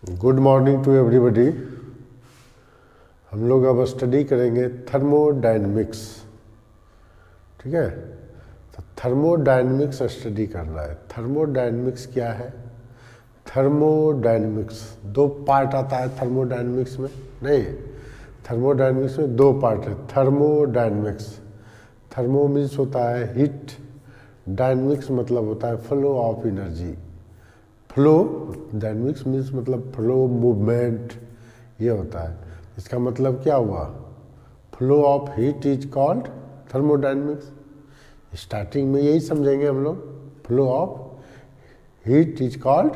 Good morning to everybody. हम लोग अब स्टडी करेंगे थर्मोडायनेमिक्स। ठीक है, तो थर्मोडायनेमिक्स स्टडी करना है। थर्मोडायनेमिक्स क्या है? थर्मोडायनेमिक्स दो पार्ट आता है थर्मोडायनेमिक्स में। नहीं, थर्मोडायनेमिक्स में दो पार्ट है। थर्मोडायनेमिक्स, थर्मो मीन्स होता है हीट, डायनेमिक्स मतलब होता है flow of energy. Flow dynamics means मतलब फ्लो, मूवमेंट, ये होता है। इसका मतलब क्या हुआ? Flow of heat is called thermodynamics. Starting में यही समझेंगे हम लोग, flow of heat is called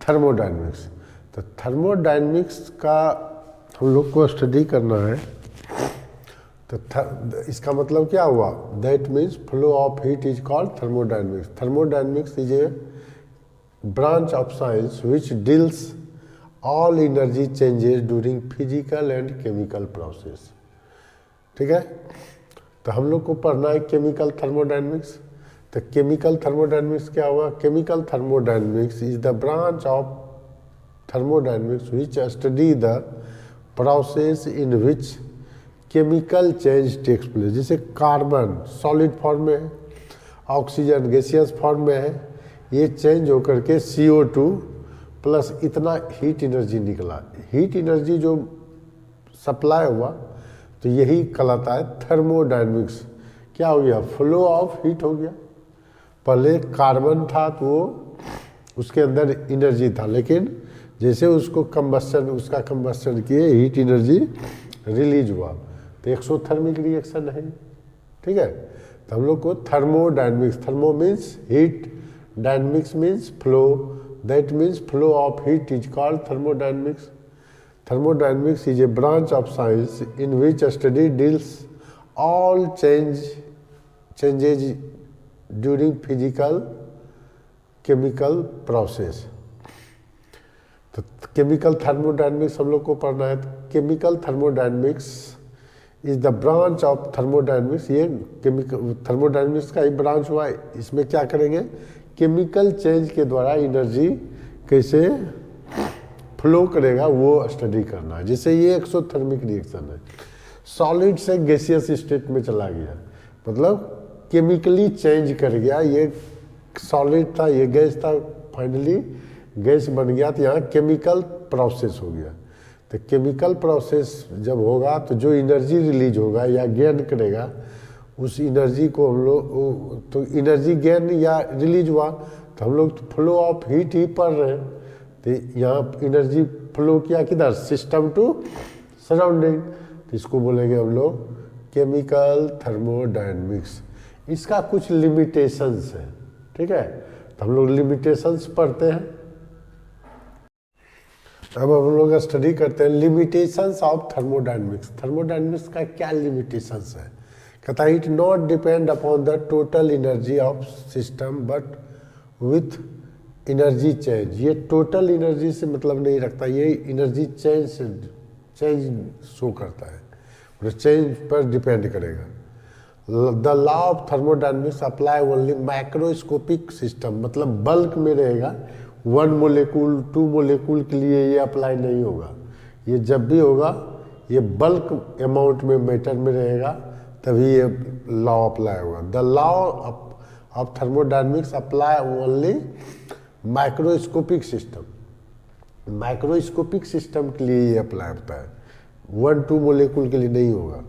thermodynamics. तो थर्मोडायनेमिक्स का हम लोग को स्टडी करना है। तो इसका मतलब क्या हुआ? That means flow of heat is called thermodynamics. Thermodynamics is a branch of science which deals all energy changes during physical and chemical process। ठीक है, तो हम लोग को पढ़ना है केमिकल थर्मोडायनेमिक्स। तो केमिकल थर्मोडायनेमिक्स क्या हुआ? Chemical thermodynamics is the branch of thermodynamics which study the process in which chemical change takes place। जैसे कार्बन सॉलिड फॉर्म में है, ऑक्सीजन गैसियस फॉर्म में है, ये चेंज होकर के CO2 प्लस इतना हीट एनर्जी निकला। हीट एनर्जी जो सप्लाई हुआ तो यही कहलाता है थर्मोडायनेमिक्स। क्या हो गया? फ्लो ऑफ हीट हो गया। पहले कार्बन था तो वो उसके अंदर एनर्जी था, लेकिन जैसे उसको कंबस्शन, उसका कंबस्शन किए हीट एनर्जी रिलीज हुआ, तो एक्सोथर्मिक रिएक्शन है। ठीक है, तो हम लोग को thermodynamics, thermo means heat, dynamics means flow, that means flow of heat is called thermodynamics। Thermodynamics is a branch of science in which a study deals all changes during physical chemical process। तो chemical thermodynamics हम लोग को पढ़ना है। Chemical thermodynamics is the branch of thermodynamics. ये chemical thermodynamics का एक branch हुआ है। इसमें क्या करेंगे? केमिकल चेंज के द्वारा एनर्जी कैसे फ्लो करेगा वो स्टडी करना है। जैसे ये एक्सोथर्मिक रिएक्शन है, सॉलिड से गैसियस स्टेट में चला गया, मतलब केमिकली चेंज कर गया। ये सॉलिड था, ये गैस था, फाइनली गैस बन गया, तो यहाँ केमिकल प्रोसेस हो गया। तो केमिकल प्रोसेस जब होगा तो जो एनर्जी रिलीज होगा या गेन करेगा, उस एनर्जी को हम लोग, तो एनर्जी गेन या रिलीज हुआ तो हम लोग फ्लो ऑफ हीट ही पढ़ रहे हैं। तो यहाँ एनर्जी फ्लो किया किधर? सिस्टम टू सराउंडिंग, तो इसको बोलेंगे हम लोग केमिकल थर्मोडायनेमिक्स। इसका कुछ लिमिटेशंस है। ठीक है, तो हम लोग लिमिटेशंस पढ़ते हैं। अब हम लोग स्टडी करते हैं लिमिटेशंस ऑफ थर्मोडायनेमिक्स। थर्मोडायनेमिक्स का क्या लिमिटेशंस है? कहता है it not depend upon the total energy of system but with energy change. ये टोटल एनर्जी से मतलब नहीं रखता, ये एनर्जी चेंज शो करता है, और चेंज पर डिपेंड करेगा। The law of thermodynamics apply only microscopic system, मतलब बल्क में रहेगा। 1 मोलेकुल 2 मोलेकुल के लिए ये अप्लाई नहीं होगा। ये जब भी होगा ये बल्क अमाउंट में मैटर में रहेगा, तभी ये लॉ अप्लाई होगा। The law of thermodynamics apply only microscopic system. Microscopic system के लिए ये अप्लाई होता है, 1-2 मोलेकुल के लिए नहीं होगा।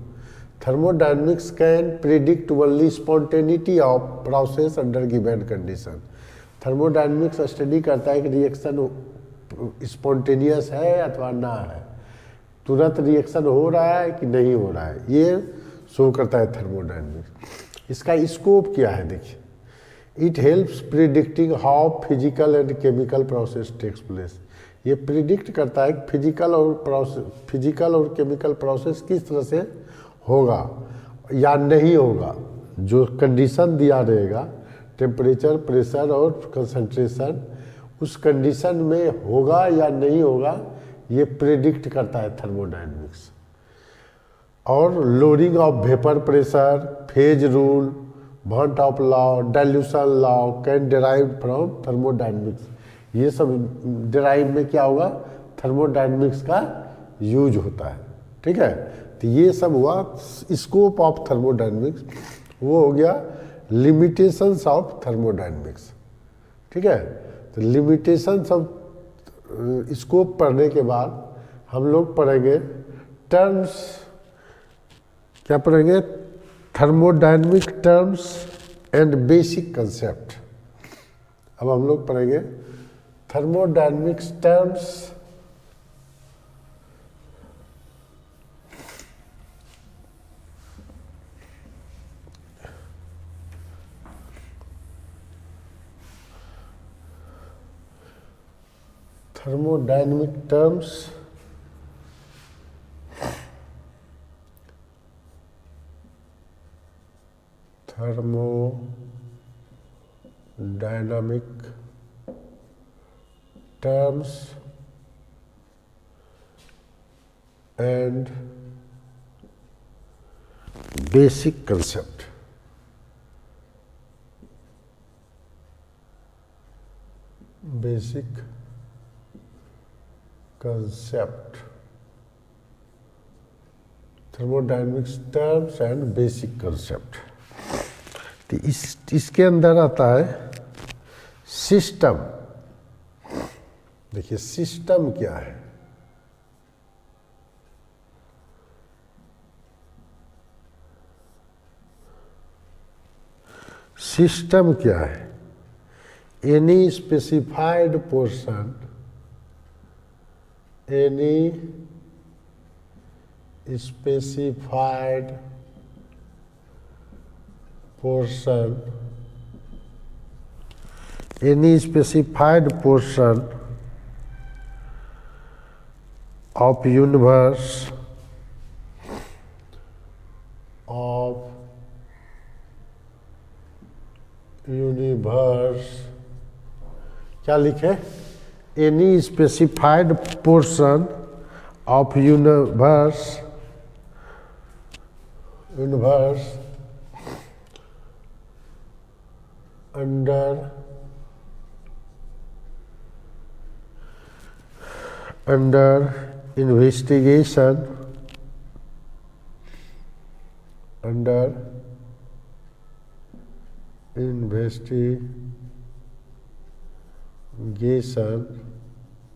Thermodynamics can predict only spontaneity of process under given condition. Thermodynamics study करता है कि रिएक्शन स्पॉन्टेनियस है अथवा ना है, तुरंत रिएक्शन हो रहा है कि नहीं हो रहा है, ये शो करता है थर्मोडायनेमिक्स। इसका स्कोप क्या है? देखिए, it helps predicting how physical and chemical process takes place. ये प्रिडिक्ट करता है कि फिजिकल और केमिकल प्रोसेस किस तरह से होगा या नहीं होगा। जो कंडीशन दिया रहेगा, टेम्परेचर, प्रेशर और कंसंट्रेशन, उस कंडीशन में होगा या नहीं होगा, ये प्रिडिक्ट करता है थर्मोडायनेमिक्स। और loading of vapour pressure, phase rule, want of law, dilution law can derive from thermodynamics. ये सब ड्राइव में क्या होगा, थर्मोडायनेमिक्स का यूज होता है। ठीक है, तो ये सब हुआ स्कोप ऑफ थर्मोडायनेमिक्स, वो हो गया लिमिटेशंस ऑफ थर्मोडायनेमिक्स। ठीक है, तो लिमिटेशंस ऑफ स्कोप पढ़ने के बाद हम लोग पढ़ेंगे टर्म्स, क्या पढ़ेंगे, thermodynamic terms and basic concept. अब हम लोग पढ़ेंगे thermodynamics terms thermodynamic terms thermodynamic terms and basic concept। basic concept, thermodynamics terms and basic concept। तो इसके अंदर आता है सिस्टम। देखिए सिस्टम क्या है, सिस्टम क्या है, any specified portion, any specified portion, any specified portion of universe क्या लिखे, any specified portion of universe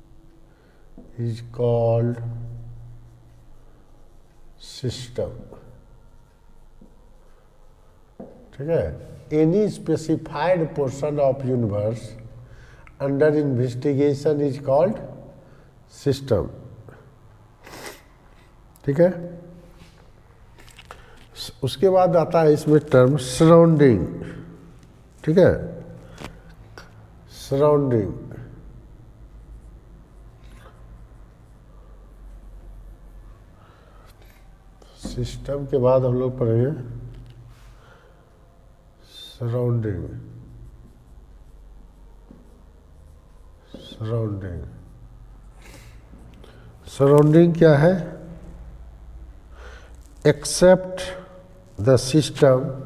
under investigation is called system। ठीक है, any specified portion of universe under investigation is called system। ठीक है, उसके बाद आता है इसमें टर्म सराउंडिंग। ठीक है, सराउंडिंग, सिस्टम के बाद हम लोग पढ़ेंगे सराउंडिंग। सराउंडिंग क्या है, except the system,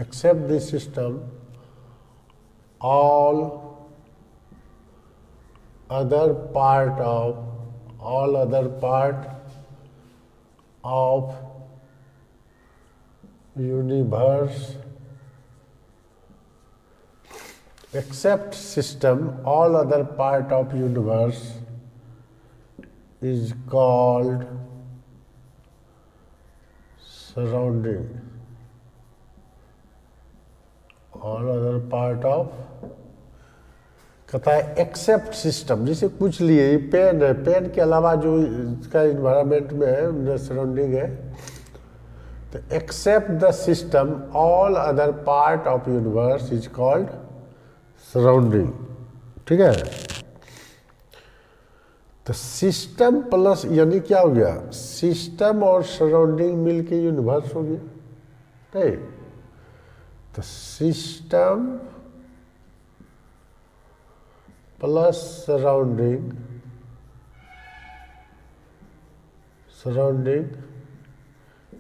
accept the system all other part of universe, accept system all other part of universe is called surrounding। all other part of, कहता है एक्सेप्ट सिस्टम, जैसे कुछ लिए पेन है, पेन के अलावा जो इसका इन्वायरमेंट में है, सराउंडिंग है, तो except the system all other part of universe is called surrounding. ठीक है, तो सिस्टम प्लस यानी क्या हो गया, सिस्टम और सराउंडिंग मिलके यूनिवर्स हो गया। ठीक, तो सिस्टम प्लस सराउंडिंग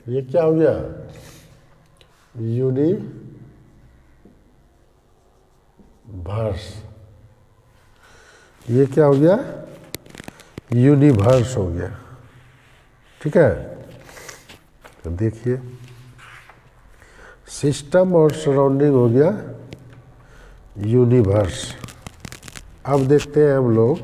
ये क्या हो गया, यूनिवर्स। ये क्या हो गया, यूनिवर्स हो गया। ठीक है, तो देखिए सिस्टम और सराउंडिंग हो गया यूनिवर्स। अब देखते हैं हम लोग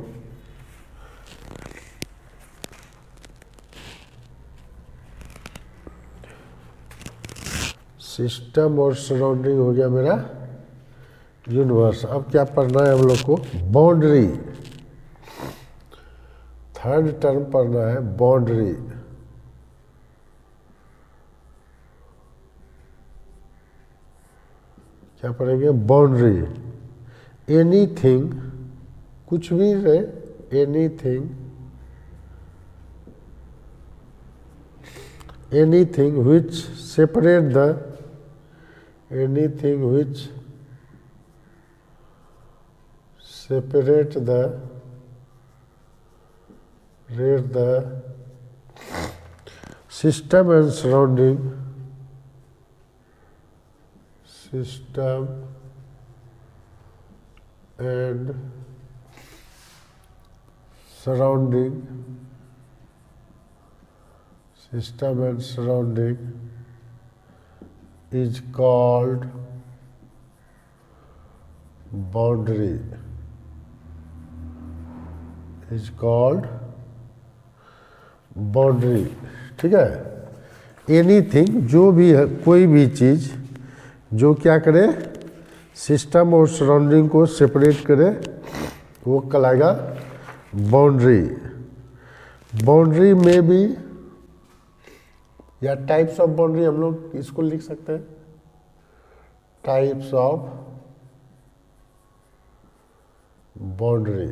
सिस्टम और सराउंडिंग हो गया मेरा यूनिवर्स। अब क्या पढ़ना है हम लोग को, बाउंड्री। थर्ड टर्म पढ़ना है बाउंड्री। क्या पढ़ेंगे, बाउंड्री। एनीथिंग, कुछ भी है, anything which separate the system and surrounding is called boundary. ठीक है, एनीथिंग जो भी है, कोई भी चीज़ जो क्या करे, सिस्टम और सराउंडिंग को सेपरेट करे, वो कहलाएगा बाउंड्री। बाउंड्री में भी या टाइप्स ऑफ बाउंड्री हम लोग इसको लिख सकते हैं, टाइप्स ऑफ बाउंड्री।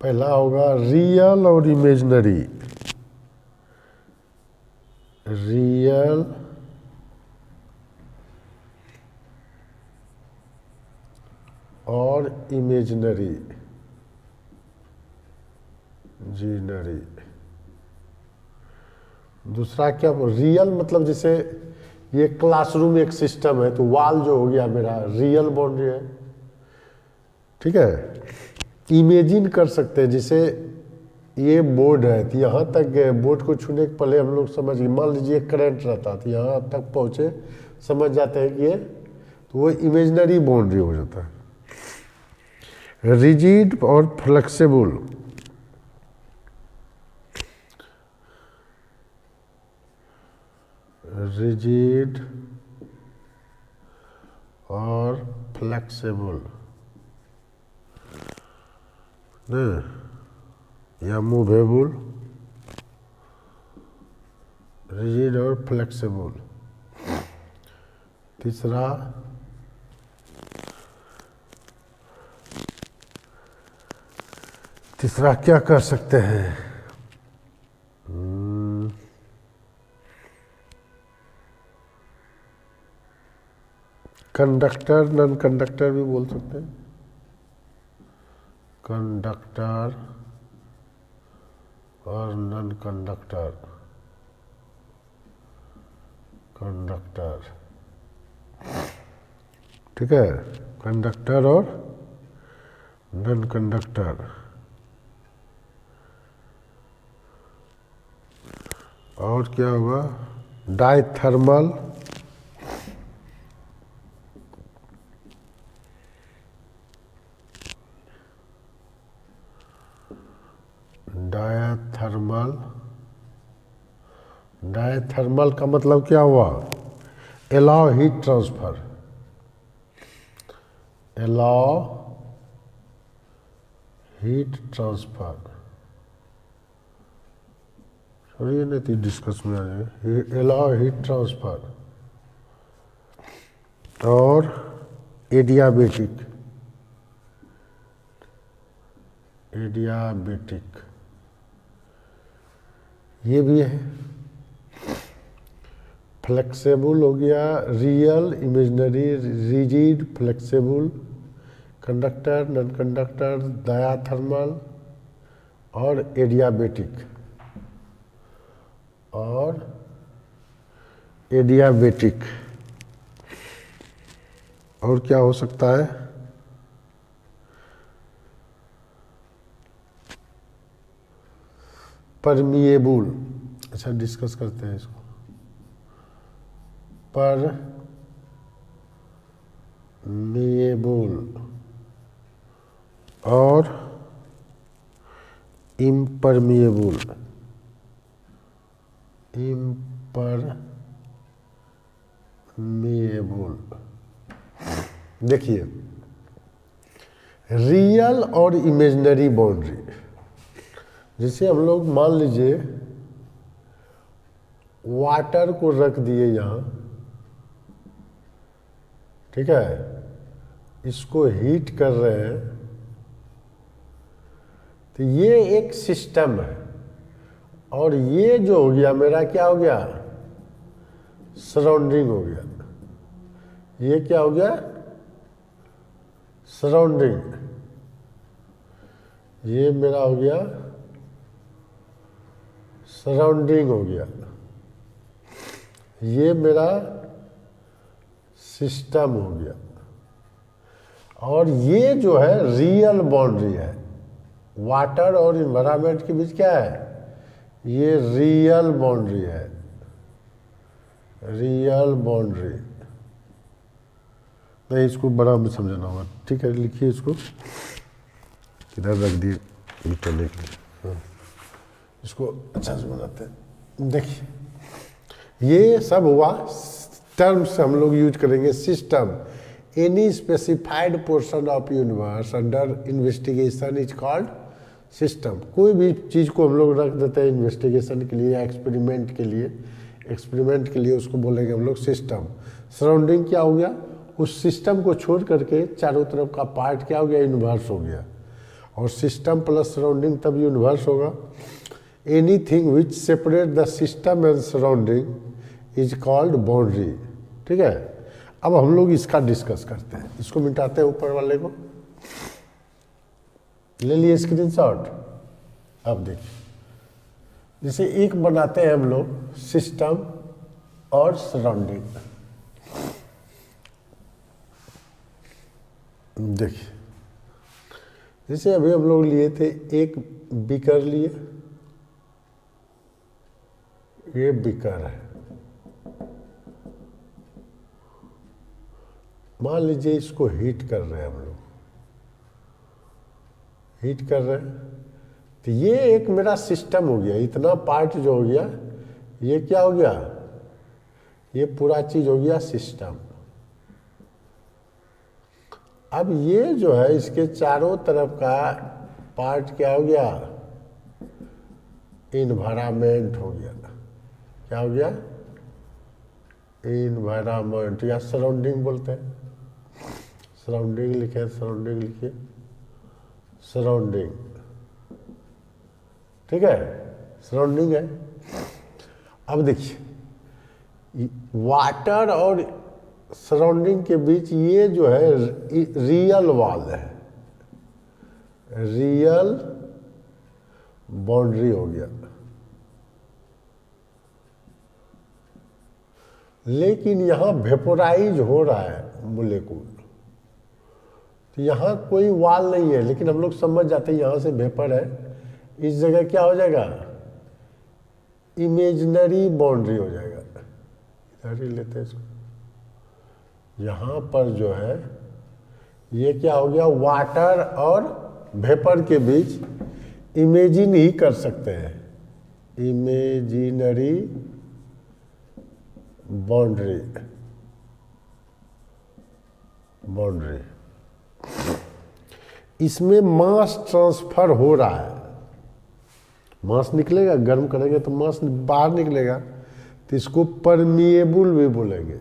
पहला होगा रियल और इमेजिनरी। रियल और इमेजिनरी, दूसरा क्या, रियल मतलब जैसे ये क्लासरूम एक सिस्टम है, तो वॉल जो हो गया मेरा रियल बाउंड्री है। ठीक है, इमेजिन कर सकते हैं, जैसे ये बोर्ड है, तो यहाँ तक गए, बोर्ड को छूने के पहले हम लोग समझ गए, मान लीजिए करंट रहता तो यहाँ तक पहुँचे, समझ जाते हैं कि ये, तो वो इमेजिनरी बाउंड्री हो जाता है। रिजिड और फ्लेक्सिबल, रिजिड और फ्लेक्सिबल या मूवेबल, रिजिड और फ्लेक्सिबल। तीसरा क्या कर सकते हैं, कंडक्टर, नॉन कंडक्टर भी बोल सकते हैं, कंडक्टर और नॉन कंडक्टर। ठीक है, कंडक्टर और नॉन कंडक्टर। और क्या होगा, डायथर्मल, डायथर्मल का मतलब क्या हुआ, अलाउ हीट ट्रांसफर, छोड़िए नहीं तो डिस्कस में आ जाए, अलाउ हीट ट्रांसफर। और एडियाबेटिक, ये भी है। फ्लेक्सिबल हो गया, real, imaginary, rigid, flexible, conductor, non conductor, diathermal और एडियाबेटिक। और एडियाबेटिक और क्या हो सकता है? परमिएबल। अच्छा, डिस्कस करते हैं इसको। परमिएबल और इम्परमिएबल। इम्परमिएबल, देखिए, रियल और इमेजिनरी बाउंड्री, जैसे हम लोग मान लीजिए वाटर को रख दिए यहाँ, ठीक है, इसको हीट कर रहे हैं, तो ये एक सिस्टम है। और ये जो हो गया मेरा क्या हो गया? सराउंडिंग हो गया। ये क्या हो गया? सराउंडिंग। ये मेरा हो गया सराउंडिंग हो गया। ये मेरा सिस्टम हो गया। और ये जो है रियल बाउंड्री है, वाटर और इन्वायरमेंट के बीच क्या है? ये रियल बाउंड्री है, रियल बाउंड्री। नहीं, इसको बड़ा में समझना होगा, ठीक है, लिखिए इसको, किधर रख दिए मिटाने के लिए। हाँ, इसको अच्छा से बनाते हैं। देखिए, ये सब हुआ टर्म्स हम लोग यूज करेंगे। System, any specified portion of universe under investigation is called system. कोई भी चीज़ को हम लोग रख देते हैं इन्वेस्टिगेशन के लिए या एक्सपेरिमेंट के लिए, उसको बोलेंगे हम लोग सिस्टम। सराउंडिंग क्या हो गया? उस सिस्टम को छोड़ करके चारों तरफ का पार्ट क्या हो गया? यूनिवर्स हो गया। और सिस्टम प्लस सराउंडिंग तब यूनिवर्स होगा। Anything which separate the system and surrounding is called boundary. ठीक है, अब हम लोग इसका डिस्कस करते हैं। इसको मिटाते हैं, ऊपर वाले को ले लिए स्क्रीनशॉट। अब देखिए, जैसे एक बनाते हैं हम लोग सिस्टम और सराउंडिंग। देखिए, जैसे अभी हम लोग लिए थे, एक बीकर लिए, ये बीकर है, मान लीजिए इसको हीट कर रहे हैं हम लोग, हीट कर रहे हैं, तो ये एक मेरा सिस्टम हो गया। इतना पार्ट जो हो गया, ये क्या हो गया? ये पूरा चीज हो गया सिस्टम। अब ये जो है, इसके चारों तरफ का पार्ट क्या हो गया? इन्वायरमेंट हो गया। क्या हो गया? इन्वायरमेंट या सराउंडिंग बोलते हैं। सराउंडिंग लिखे, सराउंडिंग लिखिए, सराउंडिंग। ठीक है, सराउंडिंग है। अब देखिए, वाटर और सराउंडिंग के बीच ये जो है रियल वॉल है, रियल बाउंड्री हो गया। लेकिन यहां वेपोराइज हो रहा है मोलेकुल, तो यहां कोई वॉल नहीं है, लेकिन हम लोग समझ जाते हैं यहां से वेपर है, इस जगह क्या हो जाएगा? इमेजिनरी बाउंड्री हो जाएगा। इधर ही लेते हैं इसको। यहां पर जो है ये क्या हो गया? वाटर और वेपर के बीच इमेजिन ही कर सकते हैं, इमेजिनरी बाउंड्री। बाउंड्री, इसमें मास ट्रांसफर हो रहा है, मास निकलेगा, गर्म करेंगे तो मास बाहर निकलेगा, तो इसको परमिएबल भी बोलेंगे।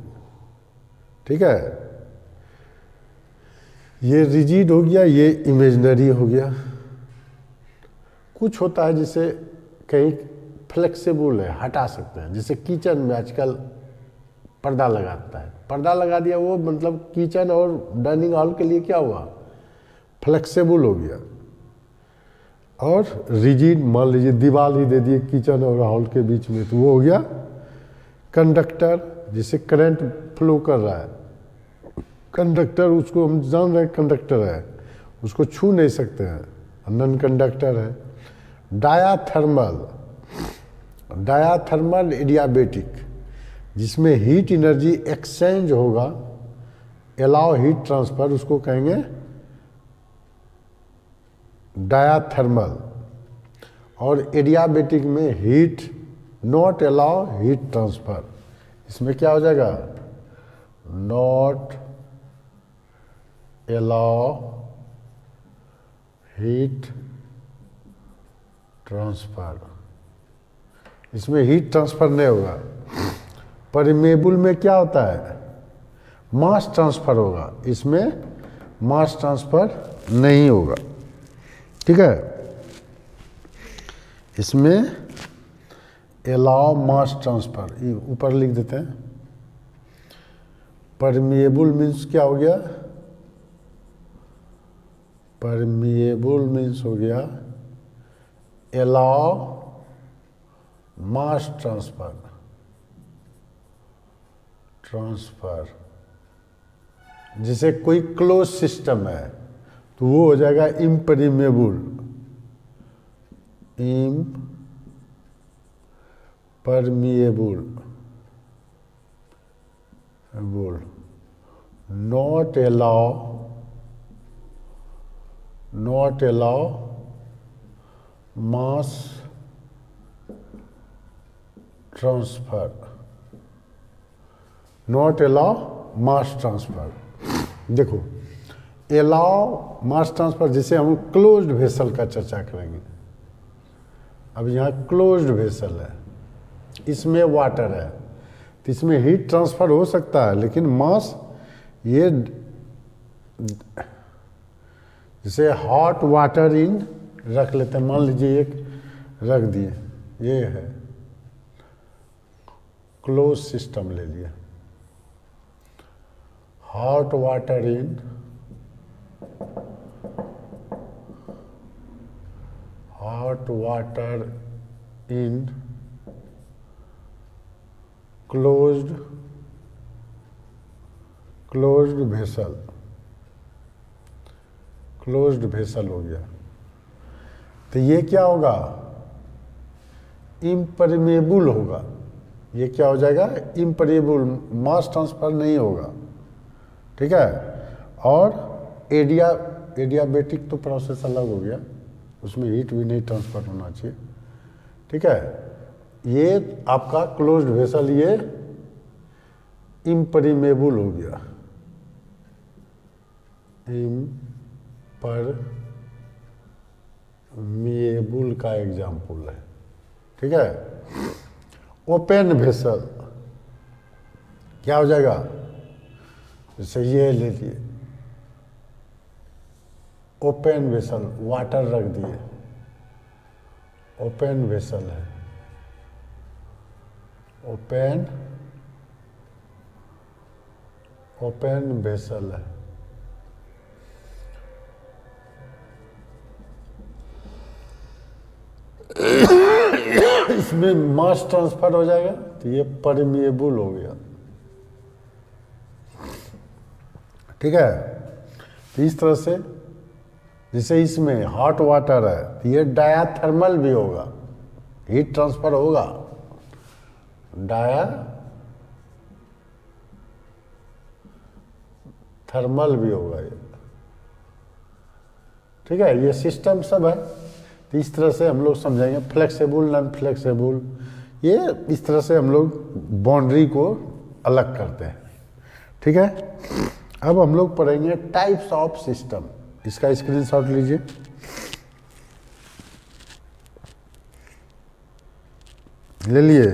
ठीक है, ये रिजिड हो गया, ये इमेजिनरी हो गया। कुछ होता है जिसे कहीं फ्लेक्सिबल है, हटा सकते हैं, जैसे किचन में आजकल पर्दा लगाता है, पर्दा लगा दिया, वो मतलब किचन और डाइनिंग हॉल के लिए क्या हुआ, फ्लेक्सिबल हो गया। और रिजिड, मान लीजिए दीवार ही दे दिए किचन और हॉल के बीच में, तो वो हो गया कंडक्टर, जिसे करंट फ्लो कर रहा है। कंडक्टर, उसको हम जान रहे हैं कंडक्टर है, उसको छू नहीं सकते हैं, नॉन कंडक्टर है। डायाथर्मल, डायाथर्मल एडियाबेटिक, जिसमें हीट एनर्जी एक्सचेंज होगा, अलाउ हीट ट्रांसफर, उसको कहेंगे डायाथर्मल। और एडियाबेटिक में heat not allow heat transfer, इसमें क्या हो जाएगा, नॉट अलाउ हीट ट्रांसफर, इसमें हीट ट्रांसफर नहीं होगा। परमेबल में क्या होता है, मास ट्रांसफर होगा, इसमें मास ट्रांसफर नहीं होगा। ठीक है, इसमें अलाउ मास ट्रांसफर, ऊपर लिख देते हैं। परमिएबल मीन्स क्या हो गया, परमिएबल मीन्स हो गया अलाउ मास ट्रांसफर, ट्रांसफर। जैसे कोई क्लोज सिस्टम है तो वो हो जाएगा impermeable, impermeable, not allow, not allow mass transfer, not allow mass transfer. देखो, अलाउ मास ट्रांसफर, जैसे हम क्लोज्ड वेसल का चर्चा करेंगे। अब यहाँ क्लोज्ड वेसल है, इसमें वाटर है, तो इसमें हीट ट्रांसफर हो सकता है, लेकिन मास, ये जैसे हॉट वाटर इन रख लेते हैं, मान लीजिए एक रख दिए, ये है क्लोज सिस्टम ले लिया, hot water in, hot water in closed, closed vessel, closed vessel हो गया। तो ये क्या होगा, इम्परमेबल होगा, ये क्या हो जाएगा, इम्परमेबल, मास ट्रांसफर नहीं होगा। ठीक है, और एडियाबेटिक तो प्रोसेस अलग हो गया, उसमें हीट भी नहीं ट्रांसफर होना चाहिए। ठीक है, ये आपका क्लोज्ड वेसल, ये इम्परमेबल हो गया, इम्परमेबल का एग्जाम्पल है। ठीक है, ओपन वेसल क्या हो जाएगा, जैसे ये ले लिए, ओपन वेसल, वाटर रख दिए, ओपन वेसल है, ओपन, ओपन वेसल है। इसमें मास ट्रांसफर हो जाएगा, तो ये परमिएबल हो गया। ठीक है, तो इस तरह से, जैसे इसमें हॉट वाटर है, तो ये डायाथर्मल भी होगा, हीट ट्रांसफर होगा, डायाथर्मल भी होगा ये। ठीक है, ये सिस्टम सब है। तो इस तरह से हम लोग समझेंगे, फ्लेक्सिबल, नॉन फ्लेक्सिबल, ये इस तरह से हम लोग बाउंड्री को अलग करते हैं। ठीक है, अब हम लोग पढ़ेंगे टाइप्स ऑफ सिस्टम। इसका स्क्रीनशॉट लीजिए। ले लिए,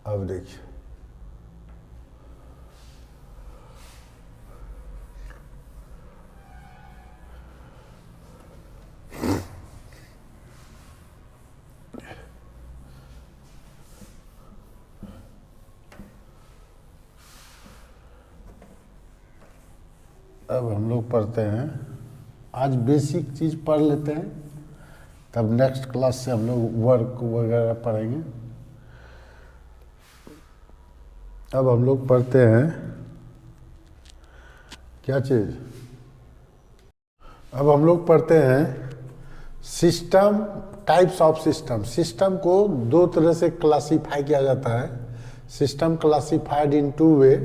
अब देखिए, अब हम लोग पढ़ते हैं, आज बेसिक चीज़ पढ़ लेते हैं, तब नेक्स्ट क्लास से हम लोग वर्क वगैरह पढ़ेंगे। अब हम लोग पढ़ते हैं क्या चीज़, अब हम लोग पढ़ते हैं system, types of system. System को दो तरह से क्लासीफाई किया जाता है। सिस्टम क्लासीफाइड इन टू वे।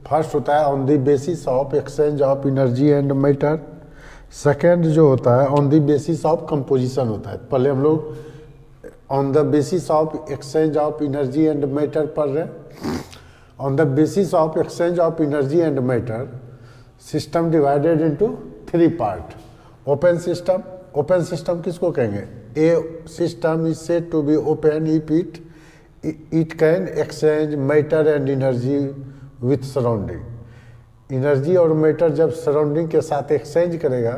फर्स्ट होता है on the basis of exchange of energy and matter. Second जो होता है on the basis of composition होता है। पहले हम लोग on the basis of exchange of energy and matter पढ़ रहे हैं। On the basis of exchange of energy and matter system divided into three part. Open system, open system किसको कहेंगे? A system is said to be open if it can exchange matter and energy with surrounding. Energy और matter जब surrounding के साथ exchange करेगा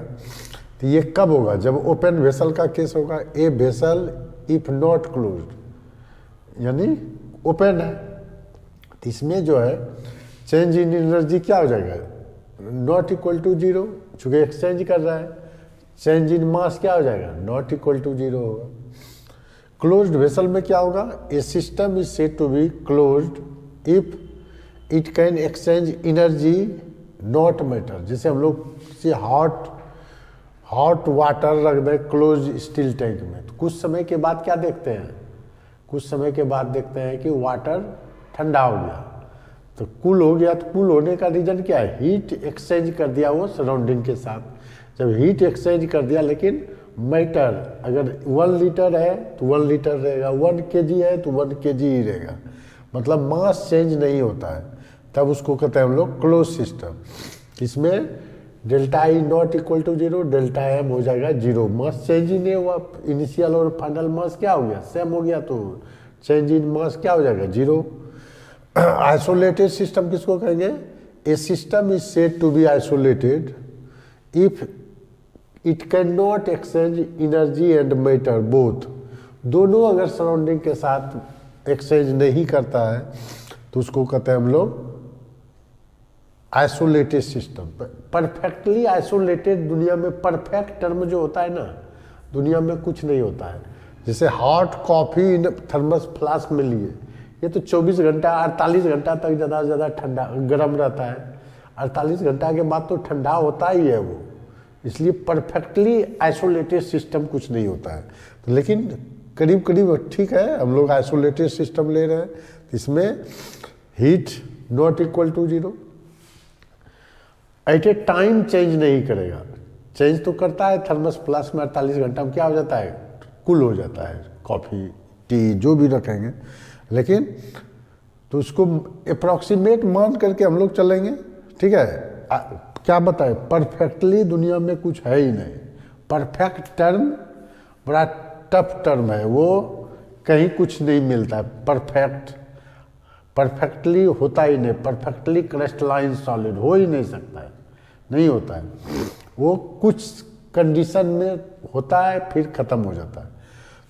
तो ये कब होगा? जब ओपन वेसल का केस होगा। A vessel if not closed यानी ओपन है, तो इसमें जो है चेंज इन एनर्जी क्या हो जाएगा? नॉट इक्वल टू जीरो, चूँकि एक्सचेंज कर रहा है। चेंज इन मास क्या हो जाएगा? नॉट इक्वल टू जीरो होगा। क्लोज्ड वेसल में क्या होगा? A system is said to be closed if it can exchange energy not matter. जैसे हम लोग से हॉट वाटर रख दें क्लोज स्टील टैंक में, तो कुछ समय के बाद क्या देखते हैं? कुछ समय के बाद देखते हैं कि वाटर ठंडा हो गया, तो कूल हो गया। तो कूल होने का रीज़न क्या है? हीट एक्सचेंज कर दिया वो सराउंडिंग के साथ। जब हीट एक्सचेंज कर दिया, लेकिन मैटर अगर 1 लीटर है तो 1 लीटर रहेगा, 1 kg है तो 1 kg ही रहेगा, मतलब मास चेंज नहीं होता है, तब उसको कहते हैं हम लोग क्लोज सिस्टम। इसमें delta E not equal to zero, delta M हो जाएगा जीरो। मास चेंज ही नहीं हुआ, इनिशियल और फाइनल मास क्या हो गया? सेम हो गया, तो चेंज इन मास क्या हो जाएगा? जीरो। आइसोलेटेड सिस्टम किसको कहेंगे? A system is said to be isolated if it can not exchange energy and matter both. दोनों अगर सराउंडिंग के साथ एक्सचेंज नहीं करता है तो उसको कहते हैं हम लोग आइसोलेटेड सिस्टम। परफेक्टली आइसोलेटेड, दुनिया में परफेक्ट टर्म जो होता है ना, दुनिया में कुछ नहीं होता है। जैसे hot coffee in thermos flask में लिए, ये तो 24 घंटा 48 घंटा तक ज़्यादा से ज़्यादा ठंडा गर्म रहता है। 48 घंटा के बाद तो ठंडा होता ही है वो, इसलिए परफेक्टली आइसोलेटेड सिस्टम कुछ नहीं होता है। तो लेकिन करीब करीब ठीक है, हम लोग आइसोलेटेड सिस्टम ले रहे हैं। इसमें heat not equal to zero, at a time change नहीं करेगा। चेंज तो करता है, थर्मस फ्लास्क में 48 घंटा में क्या हो जाता है? कूल हो जाता है, कॉफ़ी टी जो भी रखेंगे। लेकिन तो उसको अप्रॉक्सीमेट मान करके हम लोग चलेंगे, ठीक है। क्या बताए? परफेक्टली दुनिया में कुछ है ही नहीं। परफेक्ट टर्म बड़ा टफ टर्म है, वो कहीं कुछ नहीं मिलता है। परफेक्टली होता ही नहीं, परफेक्टली क्रिस्टलाइन सॉलिड हो ही नहीं सकता है, नहीं होता है। वो कुछ कंडीशन में होता है फिर ख़त्म हो जाता है।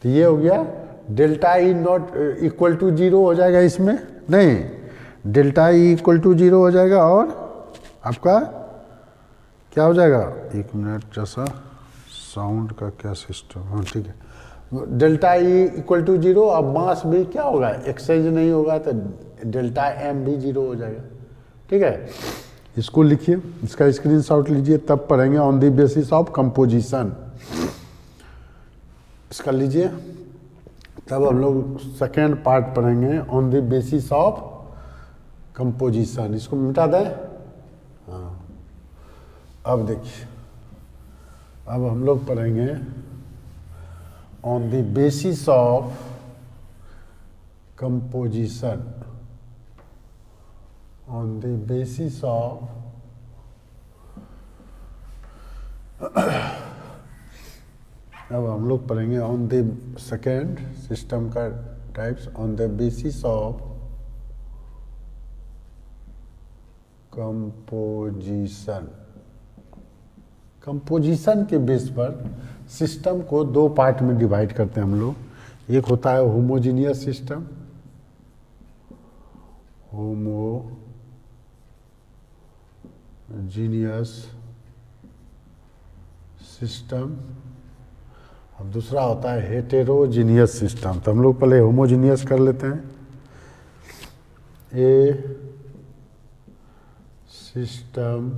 तो ये हो गया delta E not equal to zero हो जाएगा इसमें, नहीं delta E equal to zero हो जाएगा। और आपका क्या हो जाएगा? एक मिनट, जैसा साउंड का क्या सिस्टम, हाँ ठीक है। Delta E equal to zero. अब मास भी क्या होगा? एक्सचेंज नहीं होगा, तो डेल्टा एम भी जीरो हो जाएगा, ठीक है। इसको लिखिए, इसका स्क्रीनशॉट लीजिए, तब पढ़ेंगे on the basis of composition. इसका लीजिए, तब हम लोग सेकेंड पार्ट पढ़ेंगे on the basis of composition. इसको मिटा दें, हाँ। अब देखिए, अब हम लोग पढ़ेंगे on the basis of composition. On the basis of अब हम लोग पढ़ेंगे ऑन द सेकेंड सिस्टम का types on the basis of composition. Composition के बेस पर सिस्टम को दो पार्ट में डिवाइड करते हैं हम लोग। एक होता है होमोजीनियस सिस्टम, होमोजीनियस सिस्टम, अब दूसरा होता है हेटेरोजीनियस सिस्टम। तो हम लोग पहले होमोजीनियस कर लेते हैं। ए system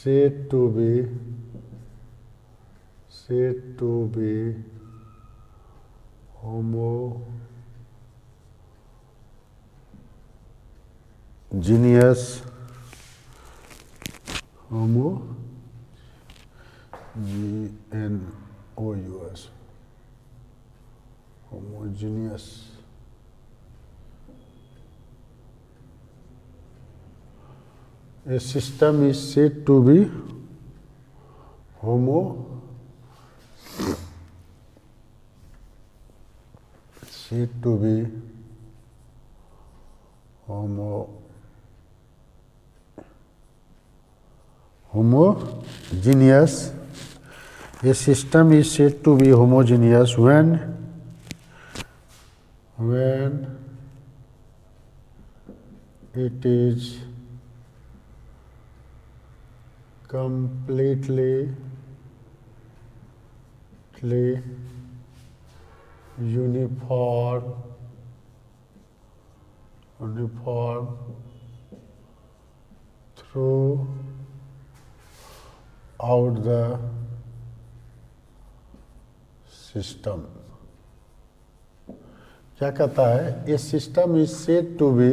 said to be homogeneous G-N-O-U-S homogeneous a system is said to be homogeneous. A system is said to be homogeneous when it is completely uniform throughout the system. क्या कहता है? A system is said to be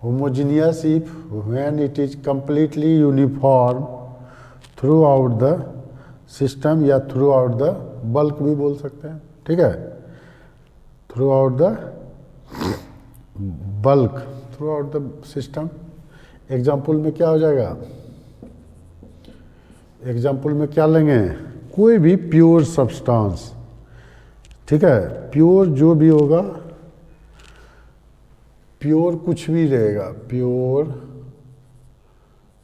homogeneous if when it is completely uniform throughout the system, या throughout the bulk भी बोल सकते हैं, ठीक है, throughout the bulk, throughout the system. Example में क्या हो जाएगा? एग्जाम्पल में क्या लेंगे? कोई भी प्योर सब्सटेंस, ठीक है, प्योर जो भी होगा, प्योर कुछ भी रहेगा, pure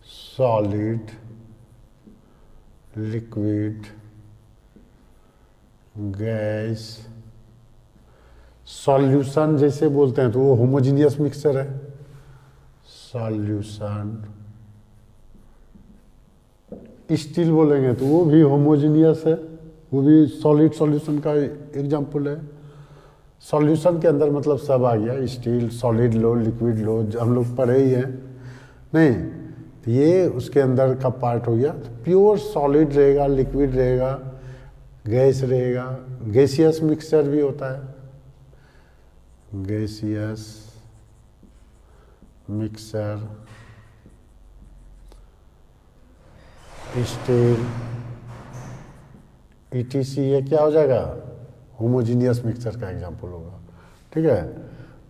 solid liquid gas solution जैसे बोलते हैं तो वो होमोजीनियस मिक्सचर है। सॉल्यूशन, स्टील बोलेंगे तो वो भी होमोजीनियस है, वो भी सॉलिड सॉल्यूशन का एग्जाम्पल है। सॉल्यूशन के अंदर मतलब सब आ गया, स्टील, सॉलिड लो, लिक्विड लो, हम लोग पढ़े ही हैं नहीं, तो ये उसके अंदर का पार्ट हो गया। तो प्योर सॉलिड रहेगा, लिक्विड रहेगा, गैस रहेगा, गैसियस मिक्सचर भी होता है, गैसियस मिक्सचर, स्टील, ETC, ये क्या हो जाएगा? होमोजीनियस मिक्सचर का एग्जाम्पल होगा, ठीक है।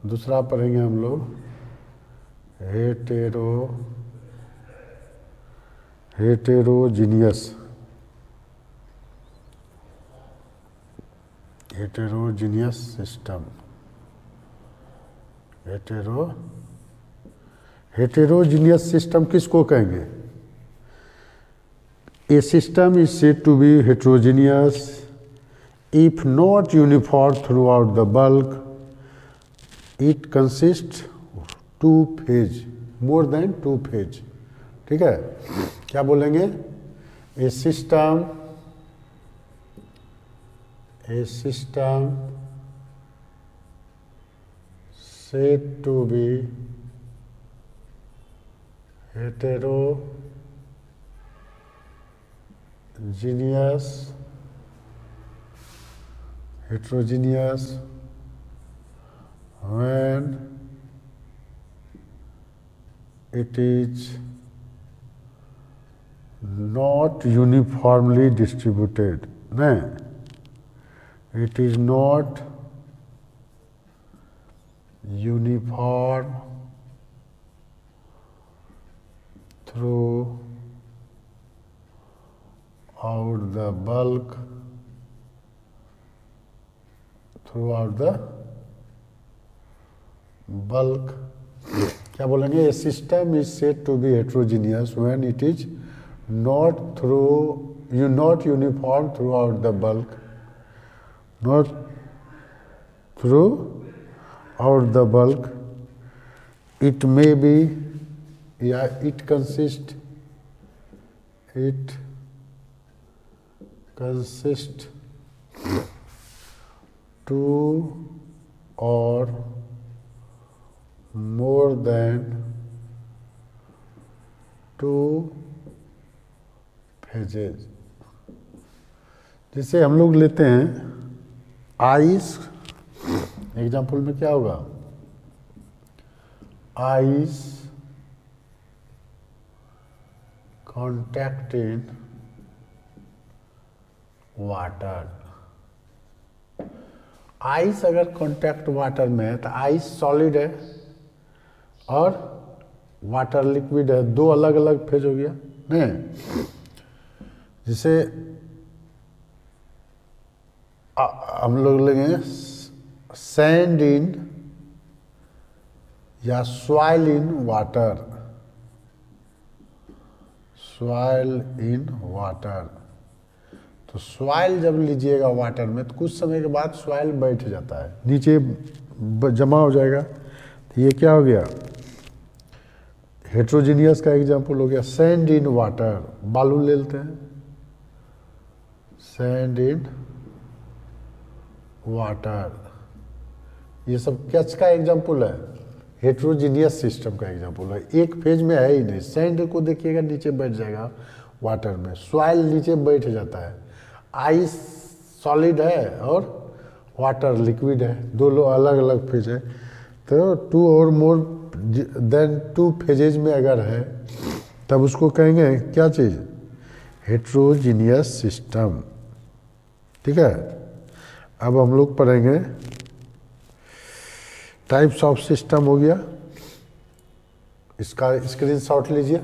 दूसरा पढ़ेंगे हम लोग हेटेरोजीनियस सिस्टम। हेटेरोजीनियस सिस्टम किसको कहेंगे? A system is said to be heterogeneous if not uniform throughout the bulk. It consists of two phase, more than two phase, ठीक है। क्या बोलेंगे? A system said to be heterogeneous when it is not uniformly distributed. No, it is not uniform throughout the bulk, क्या बोलेंगे? A system is said to be heterogeneous when it is not uniform throughout the bulk, not throughout the bulk. It may be, yeah, it consists it consists two or more than two phases। जैसे हम लोग लेते हैं ice, example में क्या होगा, ice contact in water. Ice अगर contact water में है तो आइस सॉलिड है और वाटर लिक्विड है, दो अलग अलग फेज हो गया नहीं। जिसे हम लोग लेंगे सैंड इन या soil in water, soil in water. तो सॉइल जब लीजिएगा वाटर में तो कुछ समय के बाद सॉइल बैठ जाता है, नीचे जमा हो जाएगा। तो ये क्या हो गया, हेट्रोजीनियस का एग्जांपल हो गया। सैंड इन वाटर, बालू ले लेते हैं, सैंड इन वाटर, ये सब कैच का एग्जांपल है, हेट्रोजीनियस सिस्टम का एग्जांपल है। एक फेज में है ही नहीं। सैंड को देखिएगा नीचे बैठ जाएगा वाटर में, सॉइल नीचे बैठ जाता है, आइस सॉलिड है और वाटर लिक्विड है, दो अलग अलग फेज है। तो टू और मोर देन टू फेजेज में अगर है तब उसको कहेंगे क्या चीज़, हेट्रोजीनियस सिस्टम। ठीक है, अब हम लोग पढ़ेंगे टाइप्स ऑफ सिस्टम हो गया, इसका स्क्रीनशॉट लीजिए।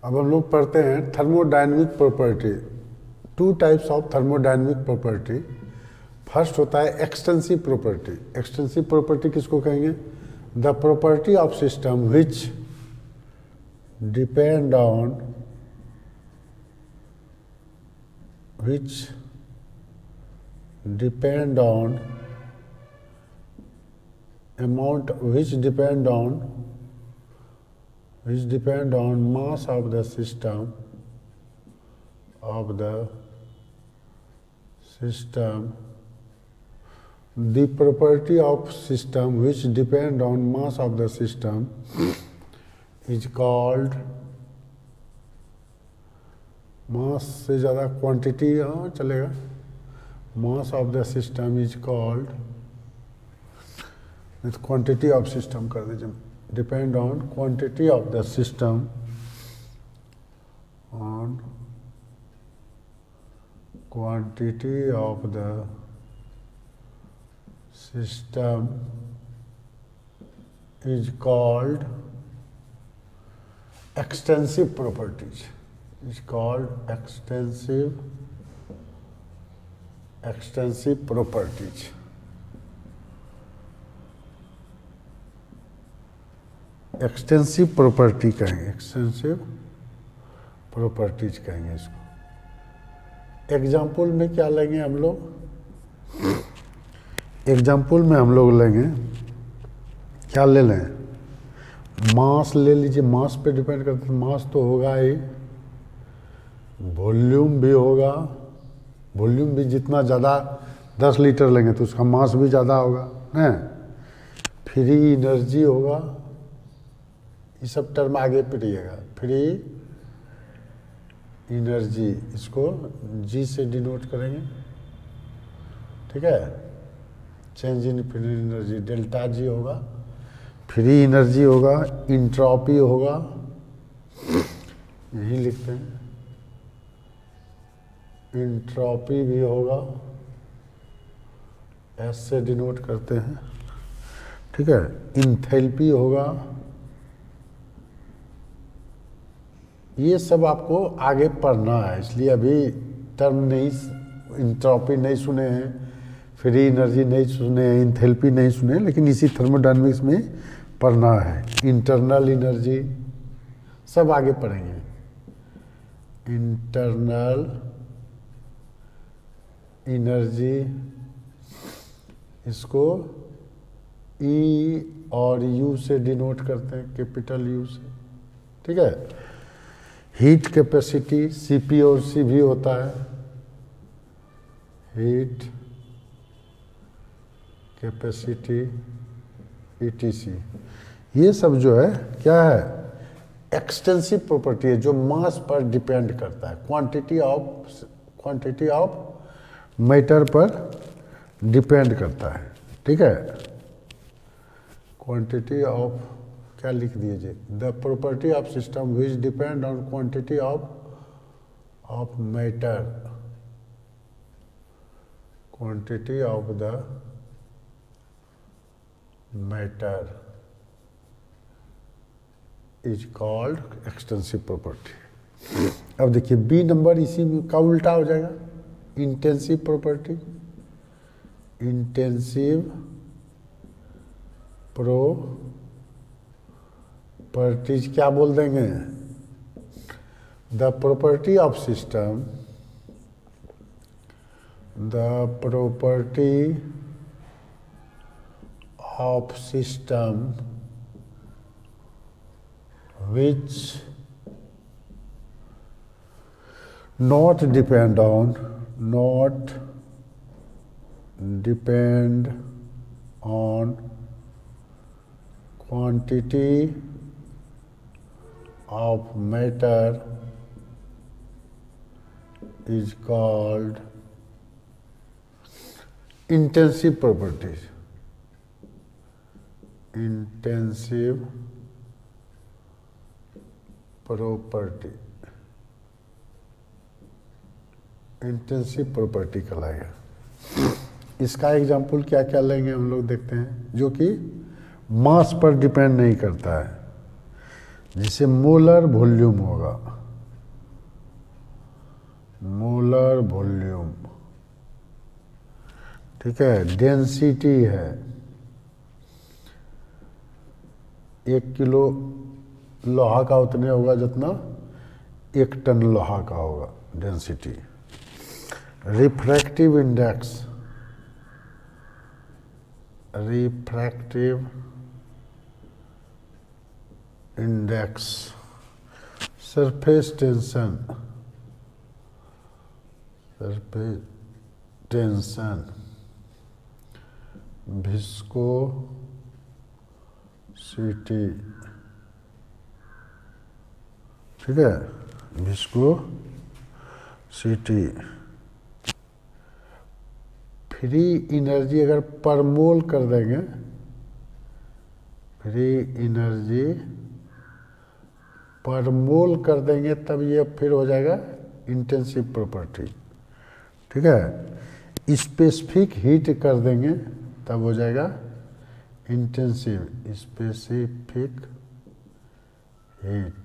अब हम लोग पढ़ते हैं thermodynamic property. Two types of thermodynamic property. First होता है एक्सटेंसिव प्रॉपर्टी। एक्सटेंसिव प्रॉपर्टी किसको कहेंगे, the property of system which depend on mass of the system the property of system which depend on mass of the system is called, mass से ज़्यादा quantity हाँ चलेगा, mass of the system is called, with quantity of system कर दीजिए, depend on quantity of the system, on quantity of the system is called extensive properties, is called extensive properties। Extensive property कहेंगे, extensive properties कहेंगे इसको। Example में क्या लेंगे हम लोग, एग्जाम्पल में हम लोग लेंगे क्या ले लें, मास ले लीजिए। मास पे डिपेंड करता है, मास तो होगा ही, वॉल्यूम भी होगा। वॉल्यूम भी जितना ज़्यादा 10 लीटर लेंगे तो उसका मास भी ज़्यादा होगा ना। फ्री एनर्जी होगा, ये सब टर्म आगे पढ़िएगा। फ्री एनर्जी, इसको जी से डिनोट करेंगे। ठीक है, change in free energy delta G होगा, फ्री एनर्जी होगा, इंट्रॉपी होगा, यही लिखते हैं, इंट्रॉपी भी होगा, एस से डिनोट करते हैं। ठीक है, इंथैल्पी होगा। ये सब आपको आगे पढ़ना है, इसलिए अभी टर्म नहीं, इंट्रॉपी नहीं सुने हैं, फ्री एनर्जी नहीं सुने हैं, इंथैल्पी नहीं सुने हैं, लेकिन इसी थर्मोडायनेमिक्स में पढ़ना है। इंटरनल एनर्जी सब आगे पढ़ेंगे। इंटरनल एनर्जी, इसको ई और यू से डिनोट करते हैं, कैपिटल यू से, ठीक है। हीट कैपेसिटी सीपी और सी भी होता है, हीट कैपेसिटी ईटीसी। ये सब जो है क्या है, एक्सटेंसिव प्रॉपर्टी है जो मास पर डिपेंड करता है, क्वांटिटी ऑफ मैटर पर डिपेंड करता है, ठीक है। क्वांटिटी ऑफ, क्या लिख दीजिए, the property of system which depend on quantity of matter, quantity of the matter is called extensive property. अब देखिए बी नंबर इसी में का उल्टा हो जाएगा, इंटेंसिव प्रॉपर्टी, इंटेंसिव प्रॉपर्टीज क्या बोल देंगे, the property of system, the property of system which not depend on quantity of matter is called intensive properties, intensive property, intensive property कहलाएगा। इसका एग्जाम्पल क्या क्या लेंगे हम लोग देखते हैं, जो कि मास पर डिपेंड नहीं करता है, जिसे मोलर वॉल्यूम होगा, मोलर वॉल्यूम, ठीक है। डेंसिटी है, 1 किलो लोहा का उतने होगा जितना 1 टन लोहा का होगा density. Refractive index, refractive index, surface tension, surface tension, viscosity, ठीक है, विस्कोसिटी। फ्री एनर्जी अगर पर मोल कर देंगे, फ्री एनर्जी पर मोल कर देंगे तब ये फिर हो जाएगा इंटेंसिव प्रॉपर्टी, ठीक है। स्पेसिफिक हीट कर देंगे तब हो जाएगा intensive, specific heat.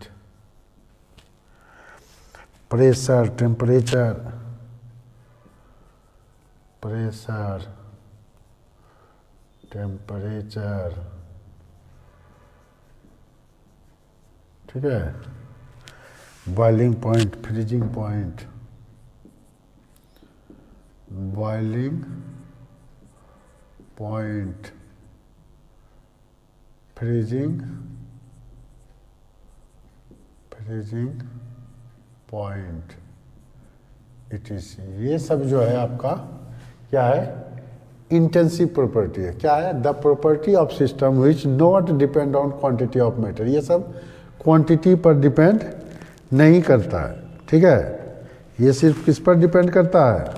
Pressure, temperature, pressure, temperature, ठीक है। Boiling point, freezing point, boiling point, freezing point, etc। ये सब जो है आपका क्या है, इंटेंसिव प्रॉपर्टी है। क्या है, the property of system which not depend on quantity of matter. ये सब क्वांटिटी पर डिपेंड नहीं करता है, ठीक है। ये सिर्फ किस पर डिपेंड करता है,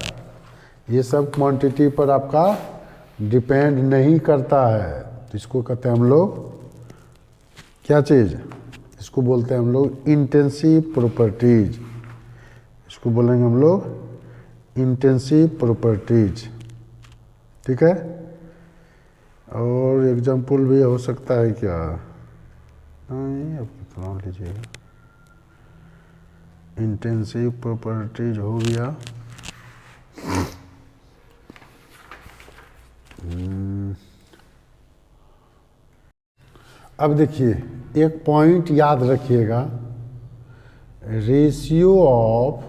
ये सब क्वांटिटी पर आपका डिपेंड नहीं करता है। तो इसको कहते हैं हम लोग क्या चीज़, इसको बोलते हैं हम लोग इंटेंसिव प्रॉपर्टीज, इसको बोलेंगे हम लोग इंटेंसिव प्रॉपर्टीज, ठीक है। और एग्जाम्पल भी हो सकता है क्या, नहीं अब कितना लीजिएगा, इंटेंसिव प्रॉपर्टीज हो गया। अब देखिए एक पॉइंट याद रखिएगा, ratio of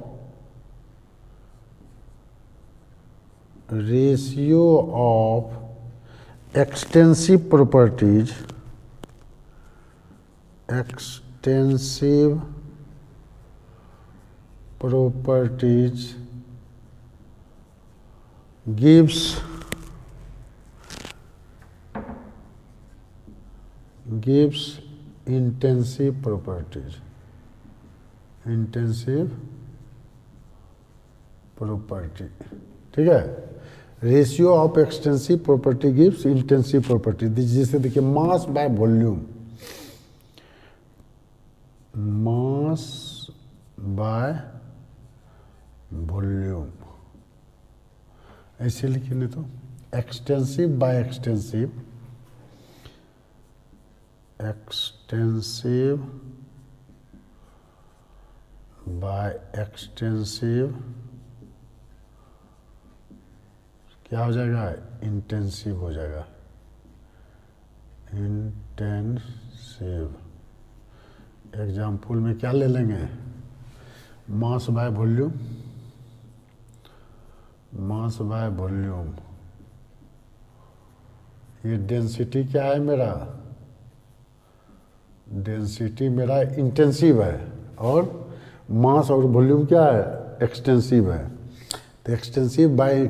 extensive properties gives intensive properties. ठीक है, ratio of extensive property gives intensive property. जैसे देखिए mass by volume, mass by volume ऐसे लिखिए, नहीं तो extensive by extensive, by extensive क्या हो जाएगा, इंटेंसिव हो जाएगा, इंटेंसिव। एग्जाम्पल में क्या ले लेंगे, मास by volume, mass by volume. ये डेंसिटी क्या है मेरा, डेंसिटी मेरा इंटेंसिव है, और मास और वॉल्यूम क्या है, एक्सटेंसिव है। तो एक्सटेंसिव बाय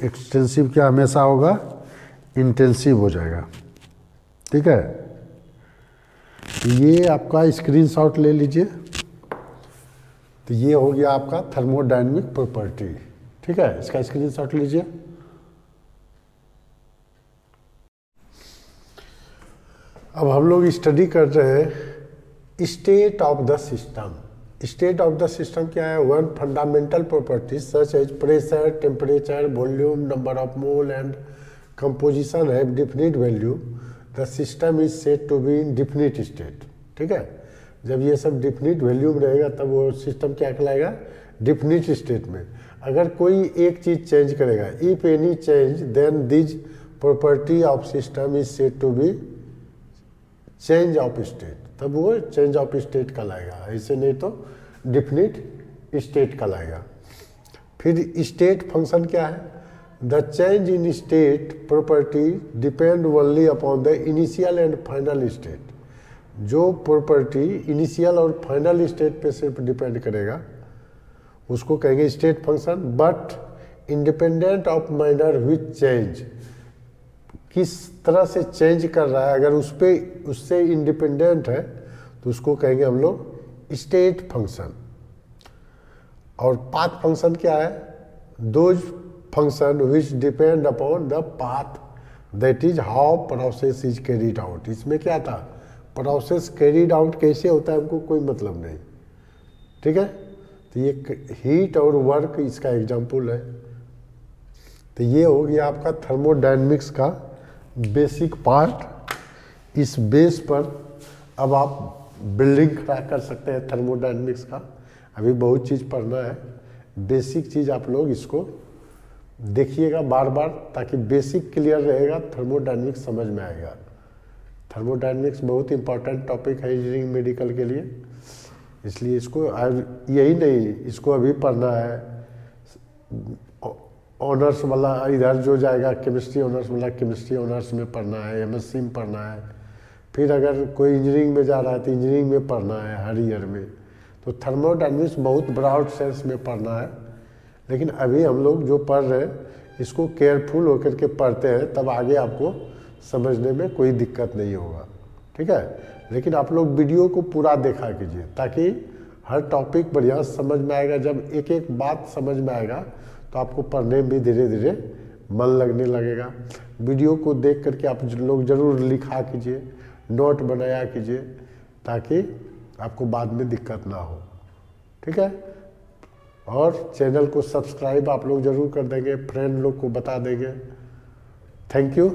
एक्सटेंसिव क्या हमेशा होगा, इंटेंसिव हो जाएगा। ठीक है, ये आपका स्क्रीनशॉट ले लीजिए। तो ये हो गया आपका थर्मोडायनेमिक प्रॉपर्टी। ठीक है, इसका स्क्रीनशॉट लीजिए। अब हम लोग स्टडी कर रहे हैं state of the system. State of the system क्या है, one fundamental property such as pressure, temperature, volume, number of mole and composition have definite value, the system is said to be in definite state. ठीक है, जब ये सब definite value में रहेगा तब वो सिस्टम क्या कहलाएगा, डिफिनिट स्टेट में। अगर कोई एक चीज चेंज करेगा, if any change then this property of system is said to be change of state, तब वो चेंज ऑफ स्टेट कहलाएगा। ऐसे नहीं तो डिफिनिट स्टेट कहलाएगा। फिर स्टेट फंक्शन क्या है, the change in state property depend only upon the initial and final state. जो प्रॉपर्टी इनिशियल और फाइनल स्टेट पे सिर्फ डिपेंड करेगा उसको कहेंगे state function, but independent of manner which change, किस तरह से चेंज कर रहा है, अगर उससे इंडिपेंडेंट है तो उसको कहेंगे हम लोग स्टेट फंक्शन। और पाथ फंक्शन क्या है, those function which depend upon the path, that is how process is carried out. इसमें क्या था, प्रोसेस कैरीड आउट कैसे होता है हमको कोई मतलब नहीं। ठीक है, तो ये हीट और वर्क इसका एग्जाम्पल है। तो ये हो गया आपका थर्मोडायनेमिक्स का बेसिक पार्ट। इस बेस पर अब आप बिल्डिंग खड़ा कर सकते हैं थर्मोडायनेमिक्स का। अभी बहुत चीज़ पढ़ना है, बेसिक चीज़ आप लोग इसको देखिएगा बार बार, ताकि बेसिक क्लियर रहेगा, थर्मोडायनेमिक्स समझ में आएगा। थर्मोडायनेमिक्स बहुत इंपॉर्टेंट टॉपिक है इंजीनियरिंग मेडिकल के लिए, इसलिए इसको यही नहीं, इसको अभी पढ़ना है। ऑनर्स वाला इधर जो जाएगा केमिस्ट्री ऑनर्स वाला केमिस्ट्री ऑनर्स में पढ़ना है, एमएससी में पढ़ना है। फिर अगर कोई इंजीनियरिंग में जा रहा है तो इंजीनियरिंग में पढ़ना है हर ईयर में। तो थर्मोडायनेमिक्स बहुत ब्रॉड सेंस में पढ़ना है, लेकिन अभी हम लोग जो पढ़ रहे हैं इसको केयरफुल होकर के पढ़ते हैं, तब आगे आपको समझने में कोई दिक्कत नहीं होगा। ठीक है, लेकिन आप लोग वीडियो को पूरा देखा कीजिए ताकि हर टॉपिक बढ़िया समझ में आएगा। जब एक एक बात समझ में आएगा तो आपको पढ़ने में धीरे धीरे मन लगने लगेगा। वीडियो को देख करके आप लोग जरूर लिखा कीजिए, नोट बनाया कीजिए, ताकि आपको बाद में दिक्कत ना हो। ठीक है, और चैनल को सब्सक्राइब आप लोग जरूर कर देंगे, फ्रेंड लोग को बता देंगे। Thank you.